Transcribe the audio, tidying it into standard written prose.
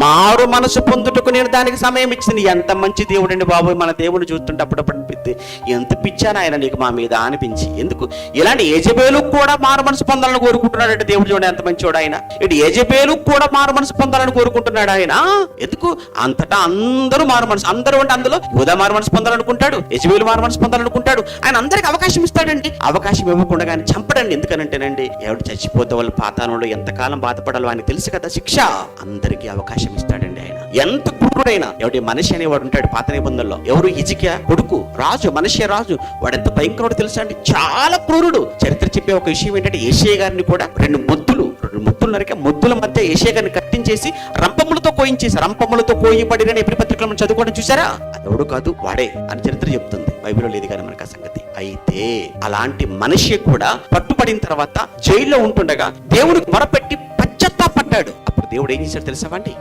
మారు మనసు పొందుటకు నేను దానికి సమయం ఇచ్చింది. ఎంత మంచి దేవుడు అండి బాబు. మన దేవుడు చూస్తుంటే అప్పుడప్పుడు అనిపిస్తే ఎంత పిచ్చాను ఆయన నీకు మా మీద అనిపించి. ఎందుకు ఇలాంటి యెజబేలు కూడా మారు మనసు పొందాలని కోరుకుంటున్నాడు అంటే దేవుడు చూడండి ఎంత మంచివాడు ఆయన. ఇటు యెజబేలు కూడా మారు మనసు పొందాలని కోరుకుంటున్నాడు ఆయన. ఎందుకు అంతటా అందరూ మారు మనసు, అందరూ అంటే అందులో యూదా మారు మనసు పొందాలనుకుంటాడు, యెజబేలు మారు మనసు పొందాలనుకుంటాడు. ఆయన అందరికి అవకాశం ఇస్తాడండి. అవకాశం ఇవ్వకుండా కానీ చంపడండి. ఎందుకనంటేనండి ఎవడు చచ్చిపోతే వాళ్ళు పాతాళంలో ఎంతకాలం బాధపడాలో ఆయన తెలుసు కదా శిక్ష. అందరికీ అవకాశం ఇస్తాడండి ఆయన. ఎంత క్రూరుడైనా ఎవడి మనిషి అనేవాడు ఉంటాడు పాత నిబంధనలో. ఎవరు హిజ్కియా కొడుకు రాజు, మనిషి రాజు. వాడు ఎంత భయంకరుడు తెలుసా అండి, చాలా క్రూరుడు. చరిత్ర చెప్పే ఒక విషయం ఏంటంటే యేషయ్య గారిని కూడా రెండు ముద్దులు నరికే ముద్దుల మధ్య యేషయ్య గారిని కట్టించేసి రంపములతో కోయించేసి, రంపములతో కోయబడిన ఎప్పుడు పత్రికలు మనం చదువుకోవడం చూసారా. అదెవడు కాదు వాడే అని చరిత్ర చెప్తుంది. బైబిల్లో లేదు కానీ మనకు ఆ సంగతి. అయితే అలాంటి మనిషి కూడా పట్టుబడిన తర్వాత జైల్లో ఉంటుండగా దేవుడికి మొరపెట్టి పశ్చాత్తాపడ్డాడు. అప్పుడు దేవుడు ఏం చేశాడు తెలుసావండి,